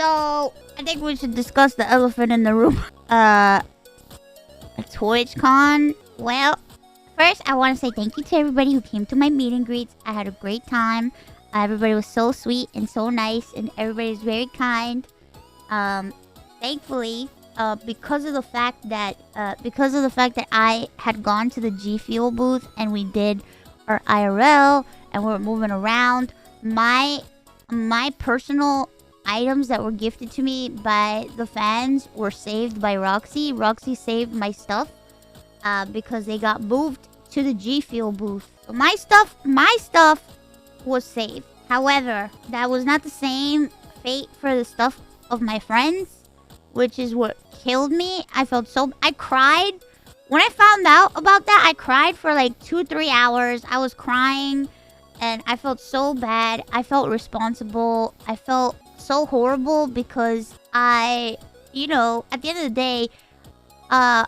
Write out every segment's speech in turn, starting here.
So, I think we should discuss the elephant in the room. TwitchCon. Well, first, I want to say thank you to everybody who came to my meet and greets. I had a great time. Everybody was so sweet and so nice, and everybody's very kind. Thankfully, because of the fact that I had gone to the G Fuel booth and we did our IRL and we were moving around, my personal items that were gifted to me by the fans were saved by Roxy. Roxy saved my stuff because they got moved to the G Fuel booth. So my stuff was saved. However, that was not the same fate for the stuff of my friends, which is what killed me. I cried. When I found out about that, I cried for like 2-3 hours. I was crying and I felt so bad. I felt responsible. I felt so horrible because at the end of the day, I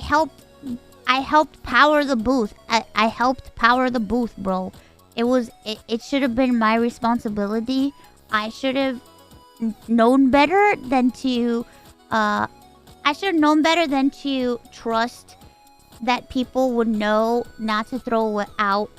helped power the booth. I helped power the booth, bro. It should have been my responsibility. I should have known better than to trust that people would know not to throw out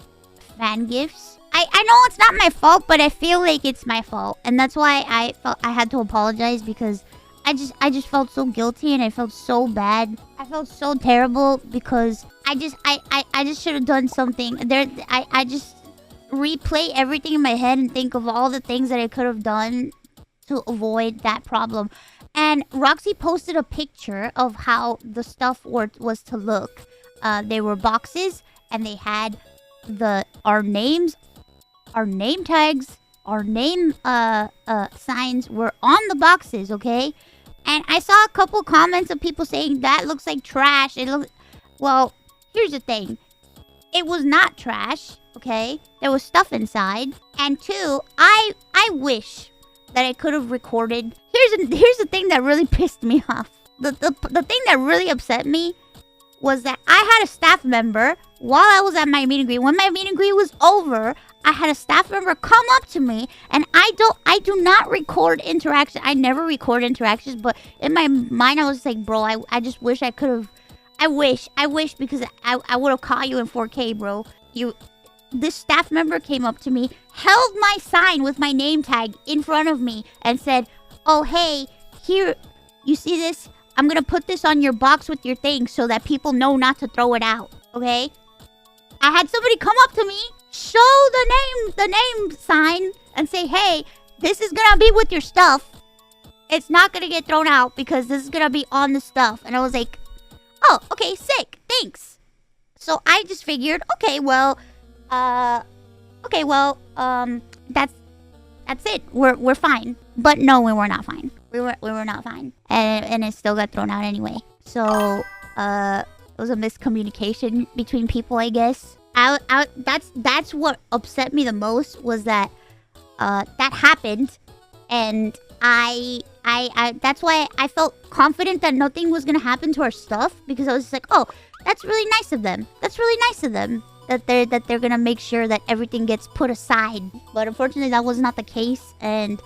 fan gifts. I know it's not my fault, but I feel like it's my fault, and that's why I felt I had to apologize, because I just felt so guilty and I felt so bad. I felt so terrible because I just should have done something. I just replay everything in my head and think of all the things that I could have done to avoid that problem. And Roxy posted a picture of how the stuff was to look. They were boxes and they had our names, our name tags, our name signs were on the boxes, okay? And I saw a couple comments of people saying that looks like trash. Well, here's the thing. It was not trash, okay? There was stuff inside. And two, I wish that I could have recorded. Here's the thing that really pissed me off. The thing that really upset me was that I had a staff member while I was at my meet and greet. When my meet and greet was over, I had a staff member come up to me, and I do not record interaction. I never record interactions, but in my mind I was like, bro, I just wish I could have. I wish because I would have caught you in 4K, bro. This staff member came up to me, held my sign with my name tag in front of me, and said, "Oh, hey, here, you see this? I'm gonna put this on your box with your thing so that people know not to throw it out." Okay? I had somebody come up to me, show the name sign, and say, "Hey, this is gonna be with your stuff. It's not gonna get thrown out because this is gonna be on the stuff." And I was like, "Oh, okay, sick, thanks." So I just figured, that's it. We're fine. But no, we were not fine. We were not fine, and it still got thrown out anyway. So it was a miscommunication between people, I guess. That's what upset me the most, was that that happened, and I that's why I felt confident that nothing was gonna happen to our stuff, because I was just like, oh, that's really nice of them. That's really nice of them that they're gonna make sure that everything gets put aside. But unfortunately, that was not the case, and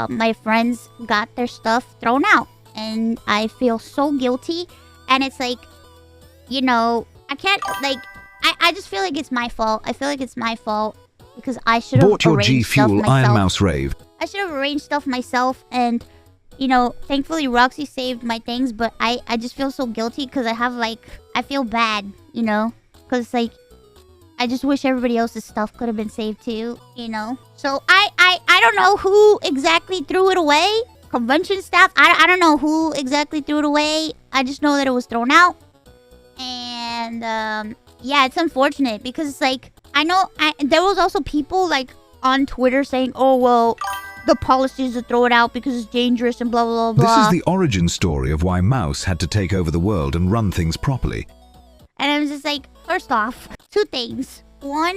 my friends got their stuff thrown out, and I feel so guilty. And it's like, I can't, like, I just feel like it's my fault. I feel like it's my fault because I should have bought your G arranged stuff Fuel myself. Ironmouse rave. I should have arranged stuff myself, and thankfully Roxy saved my things, but I just feel so guilty because I feel bad, because like, I just wish everybody else's stuff could have been saved too, So I don't know who exactly threw it away. Convention staff, I don't know who exactly threw it away. I just know that it was thrown out. And yeah, it's unfortunate because it's like, there was also people like on Twitter saying, "Oh, well, the policy is to throw it out because it's dangerous and blah, blah, blah, blah." This is the origin story of why Mouse had to take over the world and run things properly. And I was just like, first off, two things. One,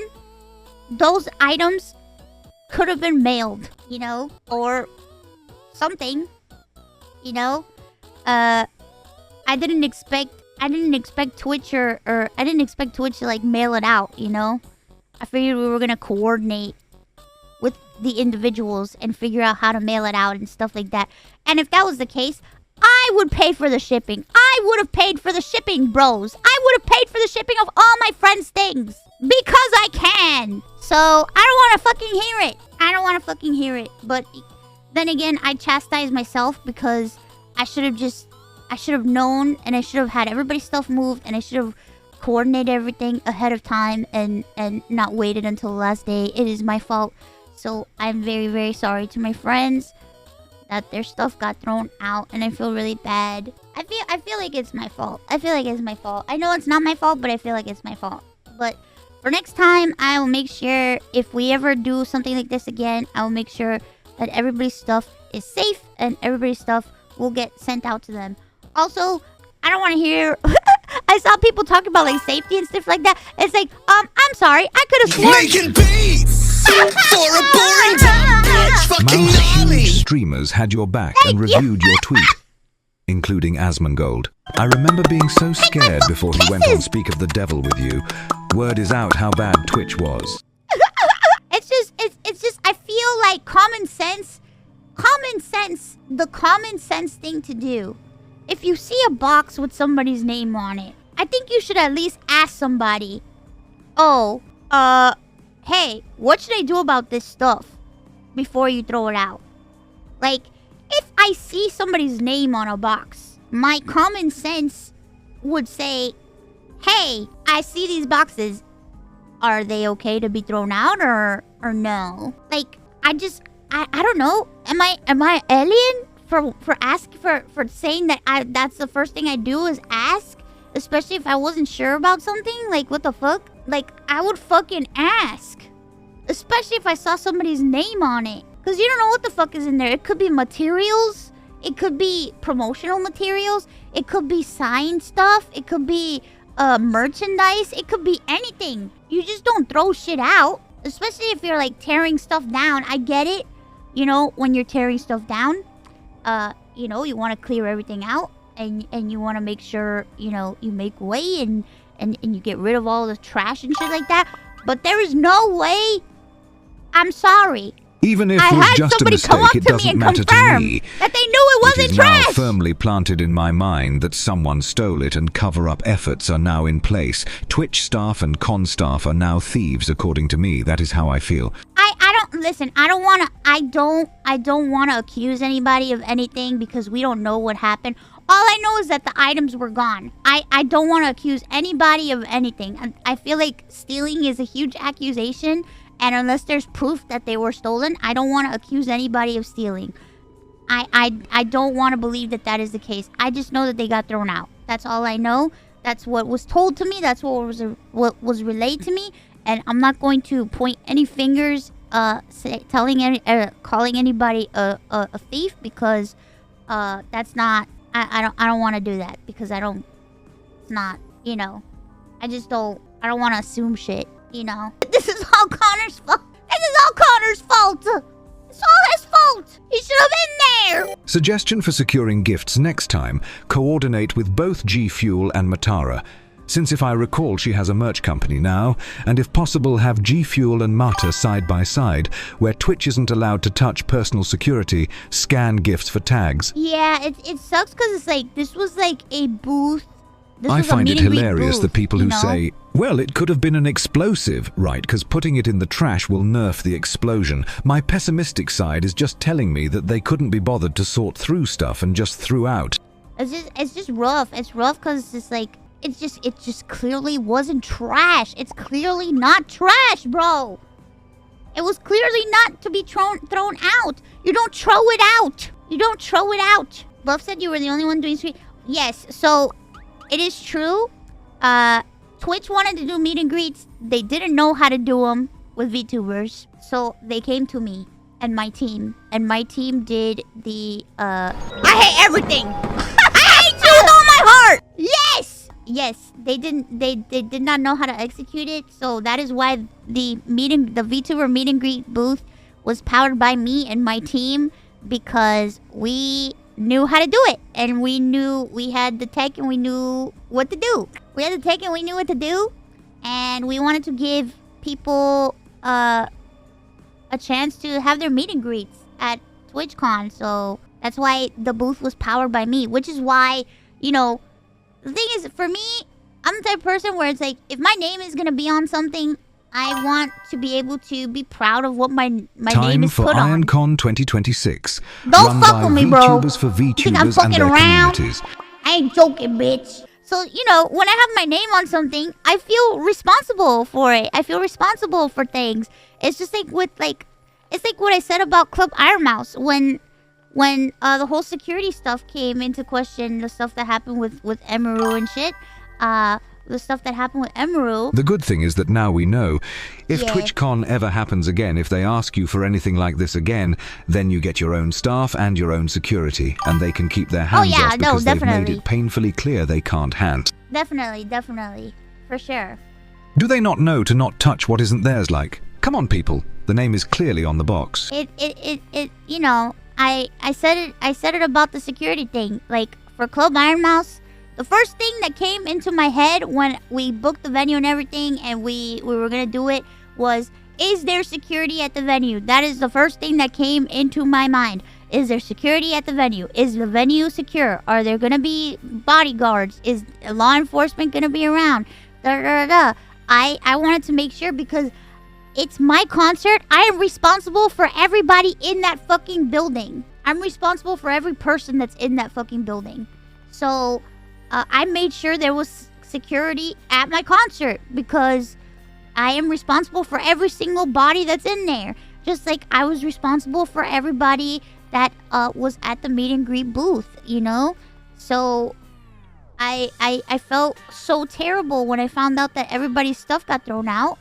those items could have been mailed, or something, I didn't expect Twitch or I didn't expect Twitch to like mail it out, I figured we were gonna coordinate with the individuals and figure out how to mail it out and stuff like that. And if that was the case, I would pay for the shipping. I would have paid for the shipping, bros. I would have paid for the shipping of all my friends' things. Because I can. So, I don't want to fucking hear it. I don't want to fucking hear it. But then again, I chastise myself because I should have known, and I should have had everybody's stuff moved, and I should have coordinated everything ahead of time and not waited until the last day. It is my fault. So, I'm very, very sorry to my friends that their stuff got thrown out, and I feel really bad. I feel like it's my fault. I feel like it's my fault. I know it's not my fault, but I feel like it's my fault. But for next time, I will make sure, if we ever do something like this again, I will make sure that everybody's stuff is safe and everybody's stuff will get sent out to them. Also, I don't want to hear... I saw people talking about like safety and stuff like that. It's like, I'm sorry, I could have sworn... Making beats for a boring dumb bitch, fucking Mouse Nolly. huge streamers had your back and reviewed your tweet, including Asmongold. I remember being so scared before he went on Speak of the Devil with you. Word is out how bad Twitch was. It's just, I feel like common sense, the common sense thing to do. If you see a box with somebody's name on it, I think you should at least ask somebody, oh, hey, what should I do about this stuff before you throw it out? Like, if I see somebody's name on a box, my common sense would say, hey, I see these boxes. Are they okay to be thrown out or no? Like, I don't know. Am I alien for saying that that's the first thing I do is ask? Especially if I wasn't sure about something? Like, what the fuck? Like, I would fucking ask. Especially if I saw somebody's name on it. Because you don't know what the fuck is in there. It could be materials. It could be promotional materials. It could be signed stuff. It could be merchandise. It could be anything. You just don't throw shit out. Especially if you're like tearing stuff down. I get it. You know, when you're tearing stuff down, you know, you want to clear everything out. And you want to make sure, you know, you make way and you get rid of all the trash and shit like that. But there is no way. I'm sorry. Even if I it was had just a somebody come up mistake, it to me doesn't and matter to confirm me. that they knew it It wasn't is now trash. firmly planted in my mind that someone stole it and cover-up efforts are now in place. Twitch staff and con staff are now thieves, according to me. That is how I feel. I don't listen. I don't want to accuse anybody of anything because we don't know what happened. All I know is that the items were gone. I don't want to accuse anybody of anything. I feel like stealing is a huge accusation. And unless there's proof that they were stolen, I don't want to accuse anybody of stealing. I don't want to believe that that is the case. I just know that they got thrown out. That's all I know. That's what was told to me. That's what was relayed to me. And I'm not going to point any fingers, calling anybody a thief because that's not. I don't want to do that because I don't. It's not. You know. I don't want to assume shit. You know, this is all Connor's fault. This is all Connor's fault. It's all his fault. He should have been there. Suggestion for securing gifts next time: coordinate with both G Fuel and Matara, since if I recall she has a merch company now, and if possible have G Fuel and Mata side by side, where Twitch isn't allowed to touch personal security, scan gifts for tags. Yeah, it sucks because it's like, this was like a booth. I find it hilarious that people who say, well, it could have been an explosive, right, because putting it in the trash will nerf the explosion. My pessimistic side is just telling me that they couldn't be bothered to sort through stuff and just threw out. It's just rough. It's rough because it's just like, it just clearly wasn't trash. It's clearly not trash, bro. It was clearly not to be thrown out. You don't throw it out. You don't throw it out. Buff said you were the only one doing street. Yes, so it is true. Twitch wanted to do meet and greets. They didn't know how to do them with VTubers. So they came to me and my team. And my team did the, I hate everything! I hate you with all my heart! Yes! Yes, they did not know how to execute it. So that is why the VTuber meet and greet booth was powered by me and my team. Because we knew how to do it. And we knew we had the tech and we knew what to do. We had the tech and we knew what to do. And we wanted to give people a chance to have their meet and greets at TwitchCon. So that's why the booth was powered by me, which is why, you know, the thing is, for me, I'm the type of person where it's like, if my name is gonna be on something, I want to be able to be proud of what my name is put on. Time for IronCon 2026. Don't fuck with me, bro. VTubers for You think I'm VTubers and fucking their around? communities. I ain't joking, bitch. So, you know, when I have my name on something, I feel responsible for it. I feel responsible for things. It's just like with, like, it's like what I said about Club Ironmouse when the whole security stuff came into question, the stuff that happened with Emeru and shit. The stuff that happened with Emeru. The good thing is that now we know. If Yeah. TwitchCon ever happens again, if they ask you for anything like this again, then you get your own staff and your own security, and they can keep their hands yeah, off because they've made definitely. it painfully clear they can't hand. Definitely. For sure. Do they not know to not touch what isn't theirs like? Come on, people. The name is clearly on the box. You know, I said it about the security thing. Like, for Club Ironmouse, the first thing that came into my head when we booked the venue and everything and we were gonna do it was, is there security at the venue? That is the first thing that came into my mind. Is there security at the venue? Is the venue secure? Are there gonna be bodyguards? Is law enforcement gonna be around? I wanted to make sure because it's my concert. I am responsible for everybody in that fucking building. I'm responsible for every person that's in that fucking building. So I made sure there was security at my concert because I am responsible for every single body that's in there. Just like I was responsible for everybody that was at the meet and greet booth, you know? So I felt so terrible when I found out that everybody's stuff got thrown out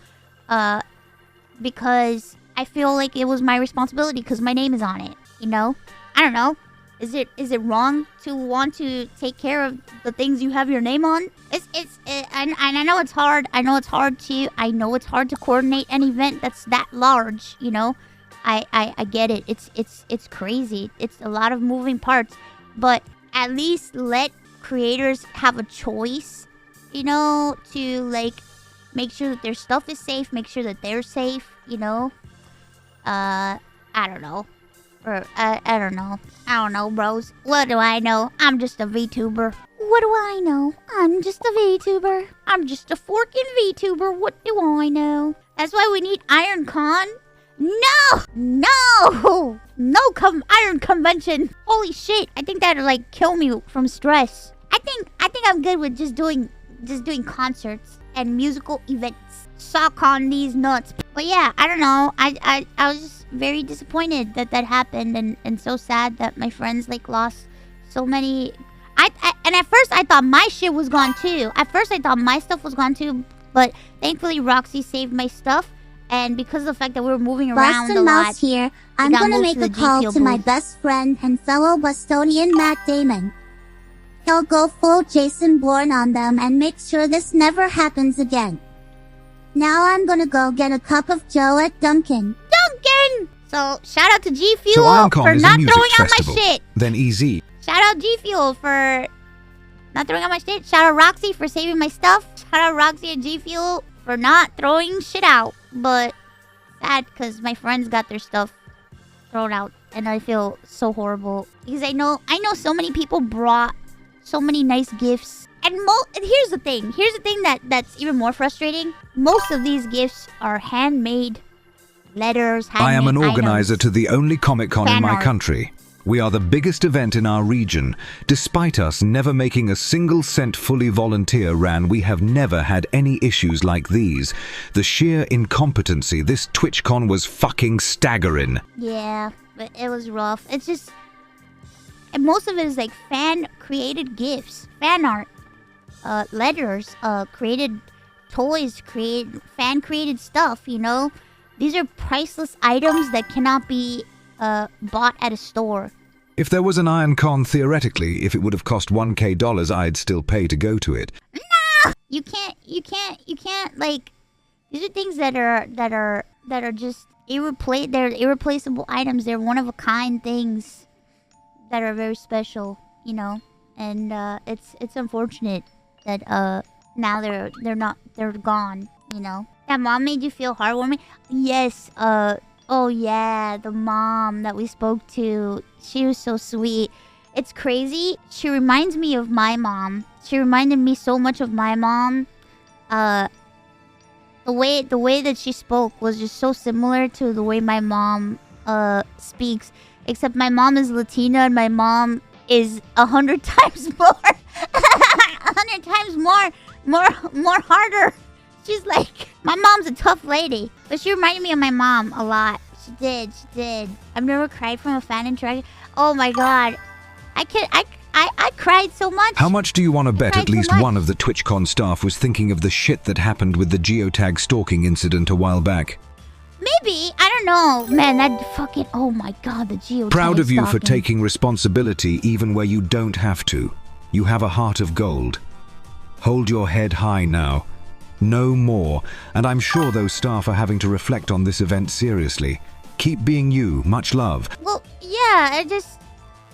because I feel like it was my responsibility because my name is on it, you know? I don't know. Is it wrong to want to take care of the things you have your name on? And I know it's hard. I know it's hard to coordinate an event that's that large. You know, I get it. It's crazy. It's a lot of moving parts, but at least let creators have a choice. You know, to like make sure that their stuff is safe. Make sure that they're safe. You know, I don't know. I don't know. I don't know, bros. What do I know? I'm just a VTuber. What do I know? I'm just a VTuber. I'm just a forking VTuber. What do I know? That's why we need IronCon. No! Iron Convention. Holy shit! I think that'd like kill me from stress. I think I'm good with just doing concerts and musical events. Sock on these nuts. But yeah, I don't know. I was just very disappointed that happened and so sad that my friends like lost so many. And at first I thought my shit was gone too. At first I thought my stuff was gone too, but thankfully Roxy saved my stuff. And because of the fact that we were moving around a lot, Mouse here. I'm gonna make a call to my best friend and fellow Bostonian Matt Damon. He'll go full Jason Bourne on them and make sure this never happens again. Now I'm gonna go get a cup of Joe at Dunkin'. So shout out to G So Fuel IronCon for is not a music throwing out festival. my shit. Then easy. Shout out G Fuel for not throwing out my shit. Shout out Roxy for saving my stuff. Shout out Roxy and G Fuel for not throwing shit out. But sad because my friends got their stuff thrown out, and I feel so horrible because I know so many people brought so many nice gifts. And here's the thing that's even more frustrating. Most of these gifts are handmade letters, handmade I am an organizer items. to the only Comic-Con in Fan my art. country. We are the biggest event in our region. Despite us never making a single cent fully volunteer ran, we have never had any issues like these. The sheer incompetency, this TwitchCon was fucking staggering. Yeah, but it was rough. It's just... And most of it is like fan-created gifts. Fan art. Letters. Created toys. Fan-created stuff, you know? These are priceless items that cannot be bought at a store. If there was an IronCon, theoretically, if it would have cost $1,000, I'd still pay to go to it. No! You can't, like... These are things that are just... They're irreplaceable items. They're one-of-a-kind things that are very special, you know? And, it's unfortunate that, now they're gone, you know? That mom made you feel heartwarming? Yes, Oh yeah, the mom that we spoke to. She was so sweet. It's crazy. She reminds me of my mom. She reminded me so much of my mom. The way that she spoke was just so similar to the way my mom speaks. Except my mom is Latina and my mom is 100 times more 100 times more harder. She's like, my mom's a tough lady. But she reminded me of my mom a lot. She did. I've never cried from a fan interaction. Oh my god. I cried so much. How much do you want to bet at least one of the TwitchCon staff was thinking of the shit that happened with the geotag stalking incident a while back? Maybe. I don't know. Man, that fucking... Oh my god, the geotag Proud of you for stalking. taking responsibility even where you don't have to. You have a heart of gold. Hold your head high now. No more. And I'm sure those staff are having to reflect on this event seriously. Keep being you. Much love. Well, yeah, I just...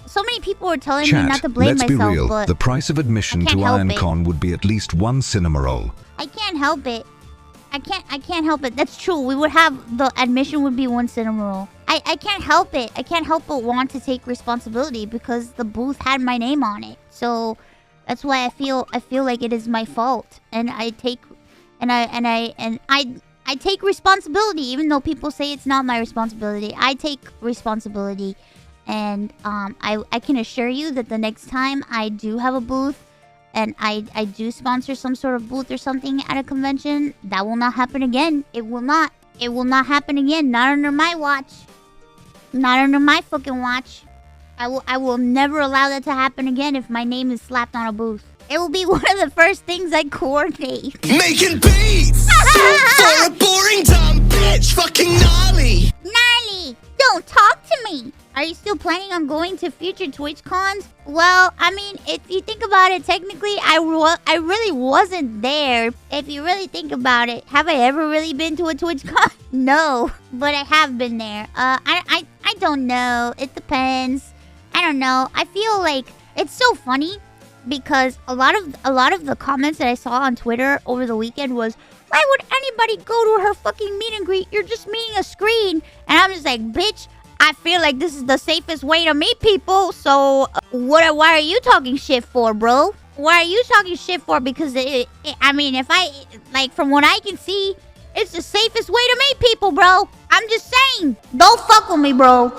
So many people were telling me Chat, not to blame let's myself, be real. but... The price of admission I to can't help it. IronCon would be at least one cinema roll. I can't help it. I can't help it. That's true. We would have... The admission would be one cinema roll. I can't help it. I can't help but want to take responsibility because the booth had my name on it. So that's why I feel like it is my fault. And I take... I take responsibility, even though people say it's not my responsibility. I take responsibility, and I can assure you that the next time I do have a booth, and I do sponsor some sort of booth or something at a convention, that will not happen again. It will not. It will not happen again. Not under my watch. Not under my fucking watch. I will never allow that to happen again if my name is slapped on a booth. It will be one of the first things I coordinate. Making beats! For a boring dumb bitch! Fucking gnarly! Gnarly! Don't talk to me! Are you still planning on going to future TwitchCons? Well, I mean, if you think about it, technically, I really wasn't there. If you really think about it, have I ever really been to a TwitchCon? No, but I have been there. I don't know. It depends. I don't know. I feel like it's so funny because a lot of the comments that I saw on Twitter over the weekend was, why would anybody go to her fucking meet and greet? You're just meeting a screen. And I'm just like, bitch, I feel like this is the safest way to meet people. So why are you talking shit for, bro? Why are you talking shit for? Because I mean, if I, like, from what I can see, it's the safest way to meet people, bro. I'm just saying. Don't fuck with me, bro.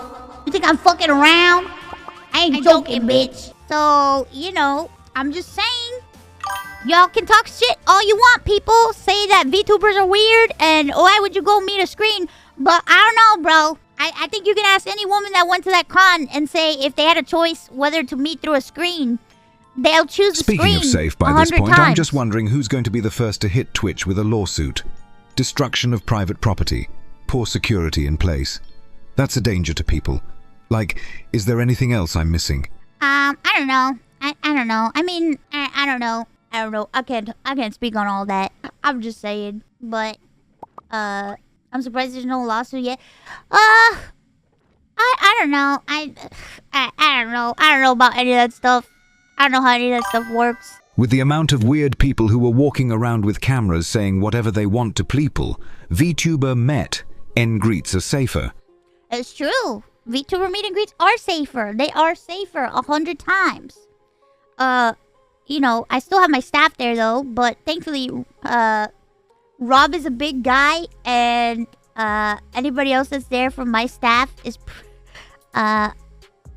You think I'm fucking around? I ain't joking, bitch. So, you know, I'm just saying. Y'all can talk shit all you want, people. Say that VTubers are weird and why would you go meet a screen? But I don't know, bro. I think you can ask any woman that went to that con and say if they had a choice whether to meet through a screen, they'll choose the screen. Speaking of safe by this point, times. I'm just wondering who's going to be the first to hit Twitch with a lawsuit. Destruction of private property. Poor security in place. That's a danger to people. Like, is there anything else I'm missing? I don't know. I don't know. I mean, I don't know. I don't know. I can't speak on all that. I'm just saying. But, I'm surprised there's no lawsuit yet. I don't know. I don't know. I don't know about any of that stuff. I don't know how any of that stuff works. With the amount of weird people who were walking around with cameras saying whatever they want to people, VTuber met. Greets are safer. It's true. VTuber meet and greets are safer. They are safer 100 times. You know, I still have my staff there though, but thankfully, Rob is a big guy, and anybody else that's there from my staff is, I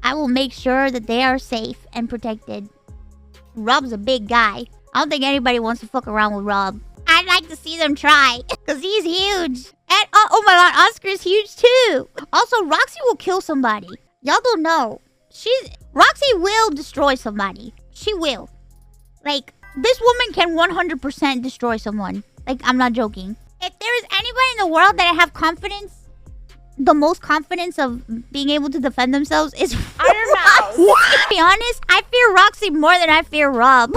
will make sure that they are safe and protected. Rob's a big guy. I don't think anybody wants to fuck around with Rob. I'd like to see them try, because he's huge. And, oh my god, Oscar's huge too. Also, Roxy will kill somebody. Y'all don't know. Roxy will destroy somebody. She will. Like, this woman can 100% destroy someone. Like, I'm not joking. If there is anybody in the world that I have confidence, the most confidence of being able to defend themselves is Ironmouse. To be honest, I fear Roxy more than I fear Rob.